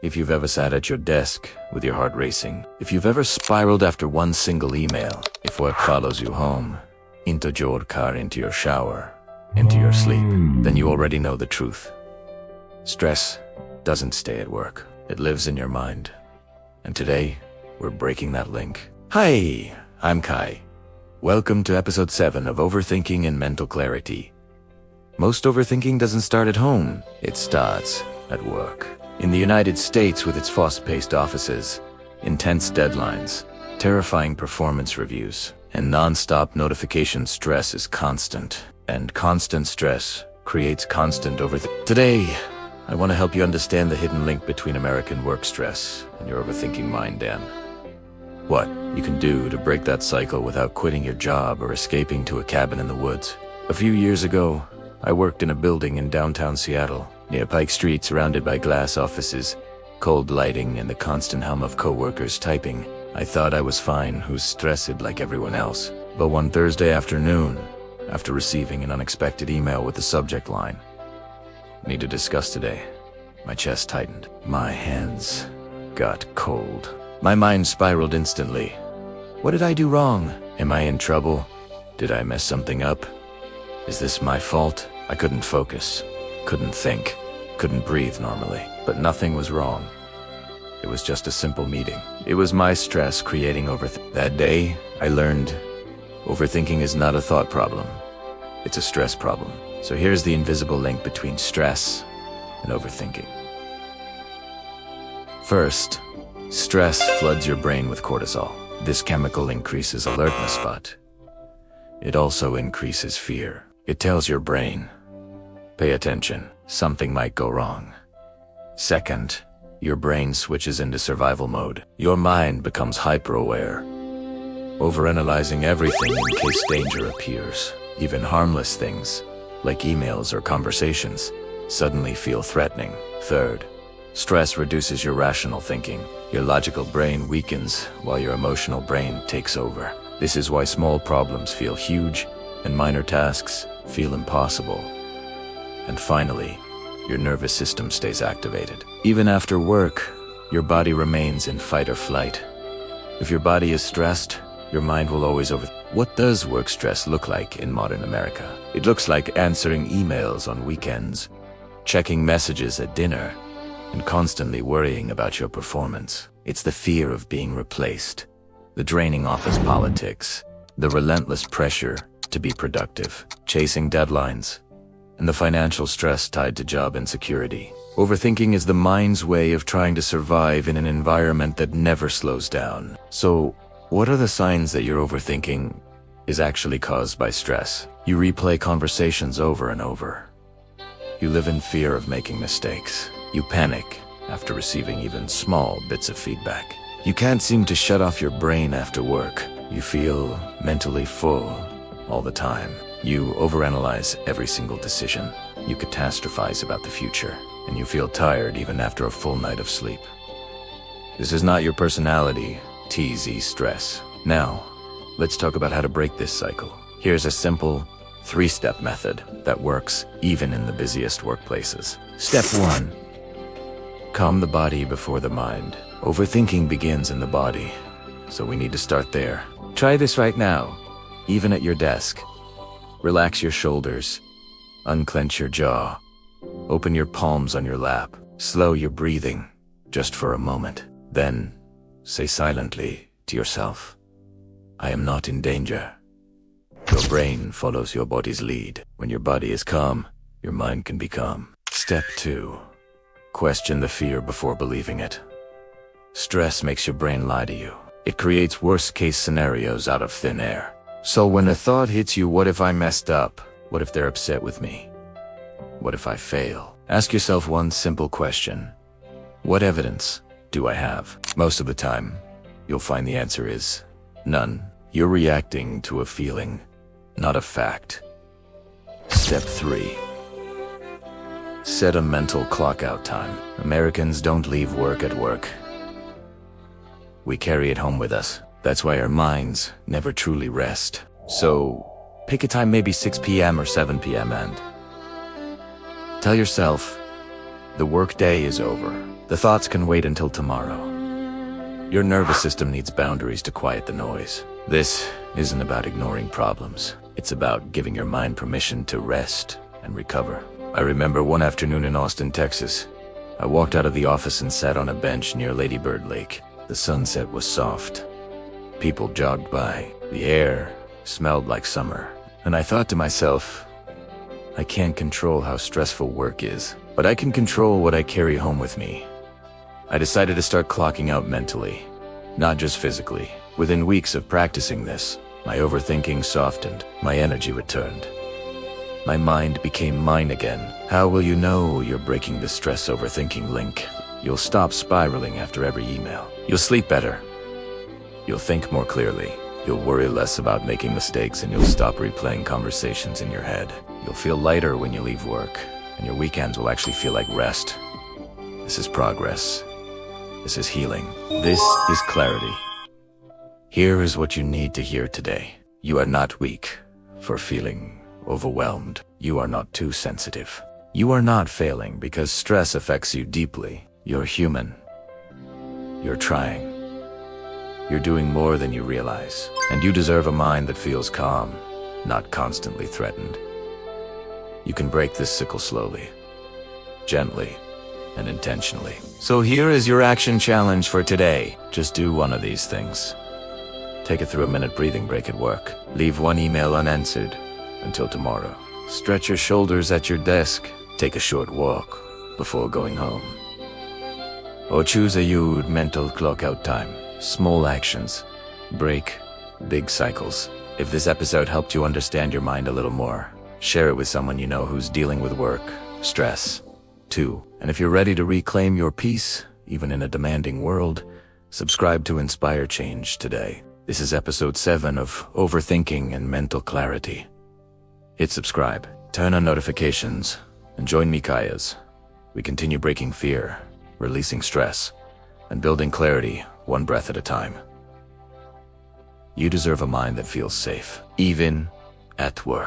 If you've ever sat at your desk with your heart racing, if you've ever spiraled after one single email, if work follows you home, into your car, into your shower, into your sleep, then you already know the truth. Stress doesn't stay at work. It lives in your mind. And today, we're breaking that link. Hi, I'm Kai. Welcome to episode 7 of Overthinking and Mental Clarity. Most overthinking doesn't start at home. It starts at work. In the United States, with its fast-paced offices, intense deadlines, terrifying performance reviews, and non-stop notification stress is constant. And constant stress creates constant overthinking. Today, I want to help you understand the hidden link between American work stress and your overthinking mind, Dan. What you can do to break that cycle without quitting your job or escaping to a cabin in the woods. A few years ago, I worked in a building in downtown Seattle, near Pike Street, surrounded by glass offices, cold lighting, and the constant hum of coworkers typing. I thought I was fine, who's stressed like everyone else. But one Thursday afternoon, after receiving an unexpected email with the subject line, "Need to discuss today," my chest tightened. My hands got cold. My mind spiraled instantly. What did I do wrong? Am I in trouble? Did I mess something up? Is this my fault? I couldn't focus, couldn't think, couldn't breathe normally. But nothing was wrong. It was just a simple meeting. It was my stress creating overthinking. That day, I learned overthinking is not a thought problem. It's a stress problem. So here's the invisible link between stress and overthinking. First, stress floods your brain with cortisol. This chemical increases alertness, but it also increases fear. It tells your brain, pay attention, something might go wrong. Second, your brain switches into survival mode. Your mind becomes hyper-aware, overanalyzing everything in case danger appears. Even harmless things, like emails or conversations, suddenly feel threatening. Third, stress reduces your rational thinking. Your logical brain weakens while your emotional brain takes over. This is why small problems feel huge and minor tasks feel impossible. And finally, your nervous system stays activated. Even after work, your body remains in fight or flight. If your body is stressed, your mind will always What does work stress look like in modern America? It looks like answering emails on weekends, checking messages at dinner, and constantly worrying about your performance. It's the fear of being replaced, the draining office politics, the relentless pressure to be productive, chasing deadlines, and the financial stress tied to job insecurity. Overthinking is the mind's way of trying to survive in an environment that never slows down. So, what are the signs that your overthinking is actually caused by stress? You replay conversations over and over. You live in fear of making mistakes. You panic after receiving even small bits of feedback. You can't seem to shut off your brain after work. You feel mentally full all the time. You overanalyze every single decision. You catastrophize about the future. And you feel tired even after a full night of sleep. This is not your personality, TZ stress. Now, let's talk about how to break this cycle. Here's a simple 3-step method that works even in the busiest workplaces. Step 1. Calm the body before the mind. Overthinking begins in the body, so we need to start there. Try this right now, even at your desk. Relax your shoulders, unclench your jaw, open your palms on your lap. Slow your breathing, just for a moment. Then, say silently to yourself, I am not in danger. Your brain follows your body's lead. When your body is calm, your mind can be calm. Step 2. Question the fear before believing it. Stress makes your brain lie to you. It creates worst-case scenarios out of thin air. So when a thought hits you, what if I messed up? What if they're upset with me? What if I fail? Ask yourself one simple question. What evidence do I have? Most of the time, you'll find the answer is none. You're reacting to a feeling, not a fact. Step 3. Set a mental clock-out time. Americans don't leave work at work. We carry it home with us. That's why our minds never truly rest. So, pick a time, maybe 6 p.m. or 7 p.m. and tell yourself, the workday is over. The thoughts can wait until tomorrow. Your nervous system needs boundaries to quiet the noise. This isn't about ignoring problems. It's about giving your mind permission to rest and recover. I remember one afternoon in Austin, Texas. I walked out of the office and sat on a bench near Lady Bird Lake. The sunset was soft. People jogged by. The air smelled like summer. And I thought to myself, I can't control how stressful work is, but I can control what I carry home with me. I decided to start clocking out mentally, not just physically. Within weeks of practicing this, my overthinking softened, my energy returned. My mind became mine again. How will you know you're breaking the stress overthinking link? You'll stop spiraling after every email. You'll sleep better. You'll think more clearly. You'll worry less about making mistakes, and you'll stop replaying conversations in your head. You'll feel lighter when you leave work, and your weekends will actually feel like rest. This is progress. This is healing. This is clarity. Here is what you need to hear today. You are not weak for feeling overwhelmed. You are not too sensitive. You are not failing because stress affects you deeply. You're human. You're trying. You're doing more than you realize. And you deserve a mind that feels calm, not constantly threatened. You can break this cycle slowly, gently, and intentionally. So here is your action challenge for today. Just do one of these things. Take a 3-minute breathing break at work. Leave one email unanswered until tomorrow. Stretch your shoulders at your desk. Take a short walk before going home. Or choose a huge mental clock out time. Small actions break big cycles. If this episode helped you understand your mind a little more, share it with someone you know who's dealing with work, stress, too. And if you're ready to reclaim your peace, even in a demanding world, subscribe to Inspire Change today. This is episode 7 of Overthinking and Mental Clarity. Hit subscribe, turn on notifications, and join me, Kayas. We continue breaking fear, releasing stress, and building clarity one breath at a time. You deserve a mind that feels safe, even at work.